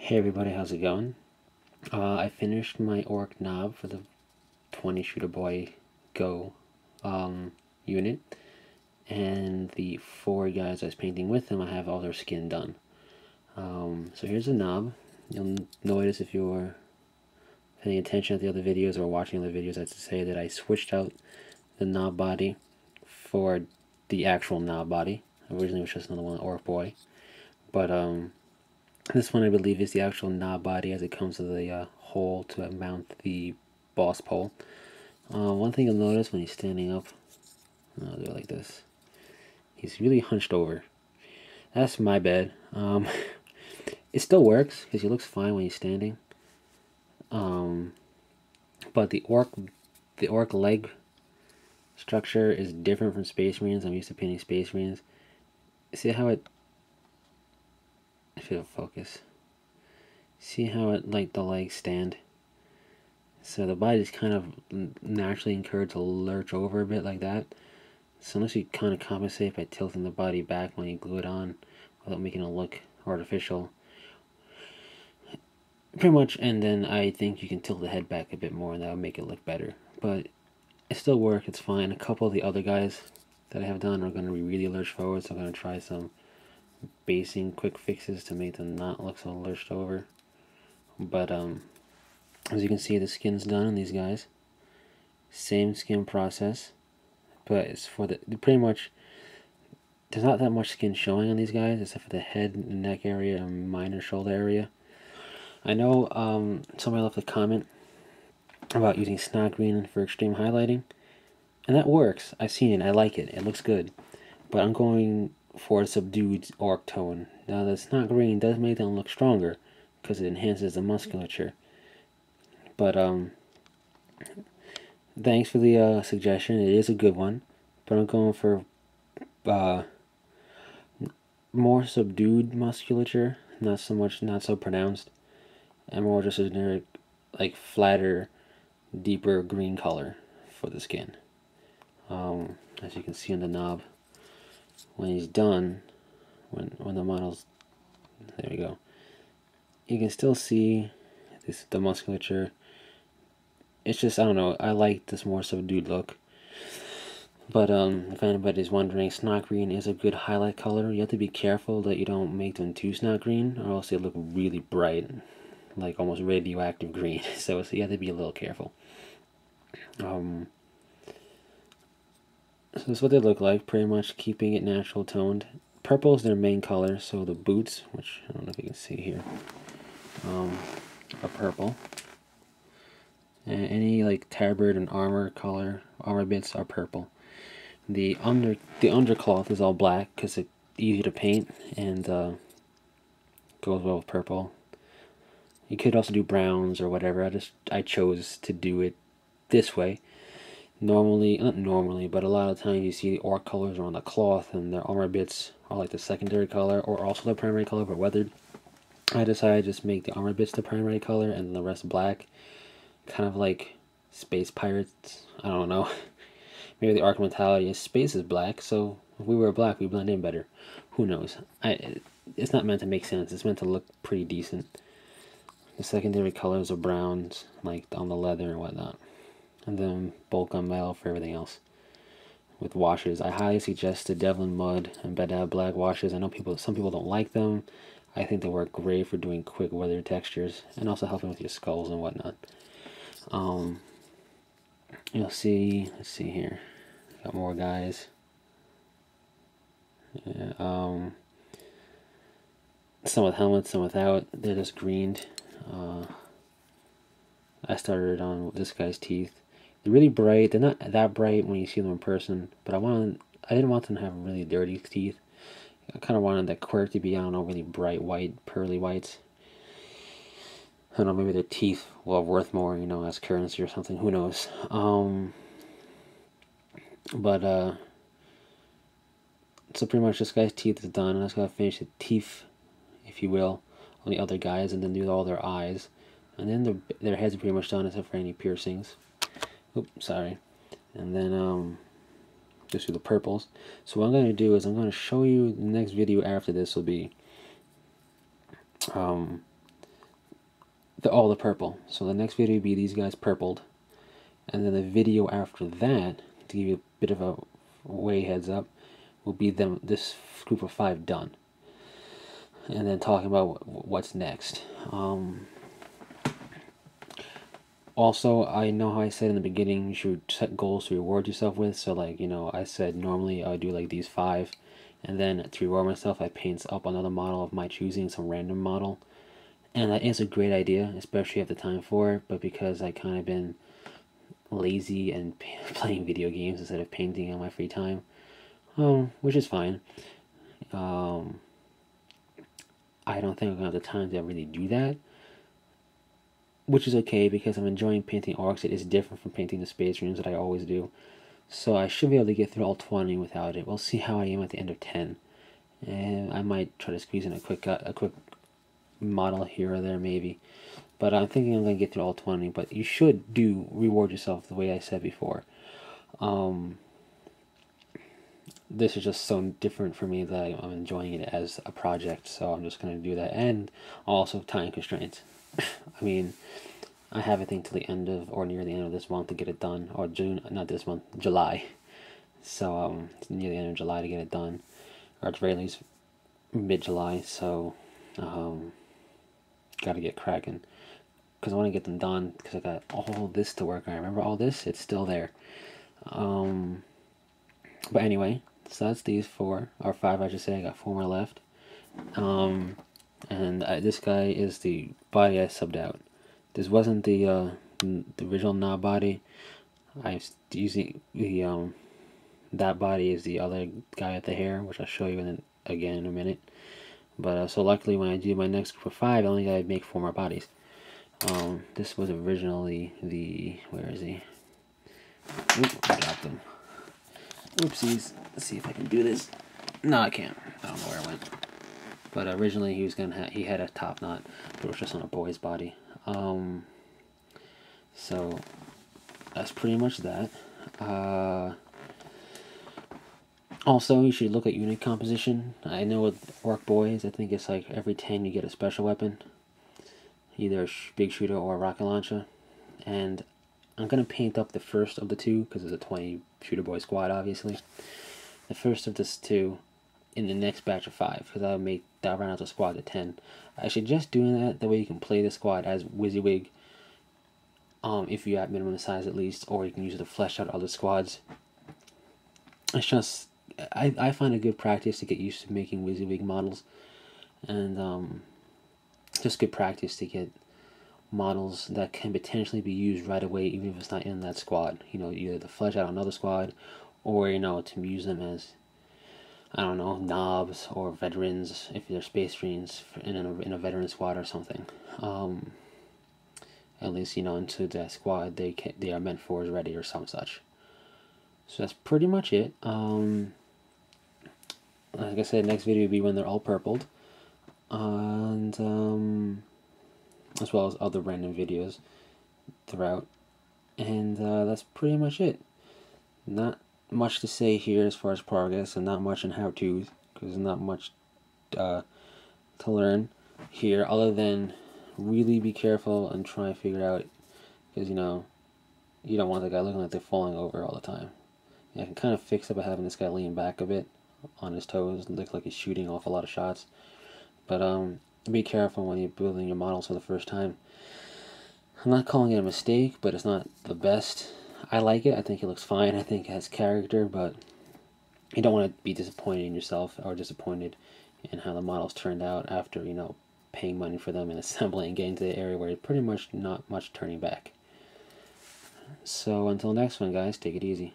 Hey everybody, how's it going? I finished my orc knob for the 20 Shoota Boy Go unit, and the 4 guys I was painting with them, I have all their skin done. So here's the knob. You'll notice if you were paying attention at the other videos or watching other videos, I'd say that I switched out the knob body for the actual knob body. Originally it was just another one, Orc Boy, but this one I believe is the actual knob body as it comes to the hole to mount the boss pole. One thing you'll notice when he's standing up, I'll do it like this, he's really hunched over. That's my bad. It still works because he looks fine when he's standing. But the orc leg structure is different from Space Marines. I'm used to painting Space Marines. See how it, if it'll focus, see how it, like, the legs stand? So the body's kind of naturally encouraged to lurch over a bit like that. So unless you kind of compensate by tilting the body back when you glue it on without making it look artificial, pretty much, and then I think you can tilt the head back a bit more and that'll make it look better. But it still works, it's fine. A couple of the other guys that I have done are going to be really lurched forward, so I'm going to try some basing quick fixes to make them not look so lurched over. But as you can see, the skin's done on these guys. Same skin process, but it's for the pretty much. There's not that much skin showing on these guys, except for the head and neck area and minor shoulder area. I know somebody left a comment about using snot green for extreme highlighting, and that works. I've seen it. I like it. It looks good, but I'm going for a subdued orc tone. Now the snot green does make them look stronger because it enhances the musculature. But thanks for the suggestion. It is a good one, but I'm going for more subdued musculature, not so pronounced, and more just a generic, like, flatter, deeper green color for the skin. As you can see on the knob, when he's done, when the model's, there we go, you can still see the musculature. It's just, I don't know, I like this more subdued look. But if anybody's wondering, snot green is a good highlight color. You have to be careful that you don't make them too snot green, or else they look really bright, like almost radioactive green. So you have to be a little careful. So this is what they look like, pretty much keeping it natural toned. Purple is their main color, so the boots, which I don't know if you can see here, are purple. And any like tabard and armor bits are purple. The undercloth is all black because it's easy to paint and goes well with purple. You could also do browns or whatever. I chose to do it this way. Not normally, but a lot of times you see the orc colors are on the cloth and their armor bits are like the secondary color or also the primary color but weathered. I decided to just make the armor bits the primary color and the rest black. Kind of like space pirates. I don't know. Maybe the arc mentality is space is black, so if we were black, we blend in better. Who knows? It's not meant to make sense. It's meant to look pretty decent. The secondary colors are browns, like on the leather and whatnot. And then bulk on metal for everything else. With washes, I highly suggest the Devlin Mud and Bedab Black washes. I know some people don't like them. I think they work great for doing quick weather textures and also helping with your skulls and whatnot. You'll see, let's see here, got more guys. Yeah, some with helmets, some without. They're just greened. I started on this guy's teeth. They're really bright. They're not that bright when you see them in person, but I didn't want them to have really dirty teeth. I kind of wanted that quirk to be, I don't know, really bright white, pearly whites. I don't know, maybe their teeth will have worth more, you know, as currency or something. Who knows? So pretty much this guy's teeth is done. I just gotta finish the teeth, if you will, on the other guys, and then do all their eyes. And then their heads are pretty much done, except for any piercings. Oops, sorry. And then just do the purples. So what I'm gonna do is I'm gonna show you the next video after this will be all the purple. So the next video would be these guys purpled. And then the video after that, to give you a bit of a way heads up, will be this group of 5 done. And then talking about what's next. Also, I know how I said in the beginning you should set goals to reward yourself with. So like, you know, I said normally I would do like these 5. And then to reward myself, I paint up another model of my choosing, some random model. And that is a great idea, especially if you have the time for it. But because I kind of been lazy and playing video games instead of painting on my free time, which is fine. I don't think I'm gonna have the time to really do that, which is okay because I'm enjoying painting orcs. It is different from painting the space runes that I always do, so I should be able to get through all 20 without it. We'll see how I am at the end of 10, and I might try to squeeze in a quick model here or there maybe. But I'm thinking I'm going to get through all 20, but you should reward yourself the way I said before. This is just so different for me that I'm enjoying it as a project, so I'm just going to do that. And also time constraints. I mean, I have I think till the end of, or near the end of this month to get it done, or June, not this month, July. So it's near the end of July to get it done, or at the very least mid-July, so got to get cracking. Because I want to get them done, because I got all this to work on. Remember all this? It's still there. But anyway, so that's these 4, or 5 I should say. I got 4 more left. And this guy is the body I subbed out. This wasn't the original knob body. I'm using the that body is the other guy with the hair, which I'll show you again in a minute. But so luckily when I do my next group of 5, I only gotta make 4 more bodies. This was originally the, where is he? Oop, I dropped him. Oopsies. Let's see if I can do this. No, I can't. I don't know where it went. But originally he was he had a top knot, but it was just on a boy's body. So that's pretty much that. Also, you should look at unit composition. I know with Orc Boys, I think it's like every 10 you get a special weapon. Either a big shooter or a rocket launcher. And I'm going to paint up the first of the 2, because it's a 20 Shoota Boyz squad, obviously. The first of this 2 in the next batch of 5, because that'll round out the squad to 10. I suggest doing that way you can play the squad as WYSIWYG, if you have minimum size at least, or you can use it to flesh out other squads. It's just, I find a good practice to get used to making WYSIWYG models, and just good practice to get models that can potentially be used right away, even if it's not in that squad. You know, either to flesh out another squad, or you know, to use them as, I don't know, knobs or veterans if they're space marines in a veteran squad or something. At least, you know, into that squad they are meant for is ready or some such. So that's pretty much it. Like I said, next video will be when they're all purpled, and as well as other random videos throughout. And that's pretty much it. Not much to say here as far as progress, and not much in how-tos, because there's not much to learn here, other than really be careful and try and figure out, because you know, you don't want the guy looking like they're falling over all the time. And I can kind of fix it by having this guy lean back a bit on his toes, look like he's shooting off a lot of shots. But be careful when you're building your models for the first time. I'm not calling it a mistake, but it's not the best. I like it. I think it looks fine. I think it has character, but you don't want to be disappointed in yourself, or disappointed in how the models turned out after, you know, paying money for them and assembling and getting to the area where you're pretty much not much turning back. So until next one, guys, take it easy.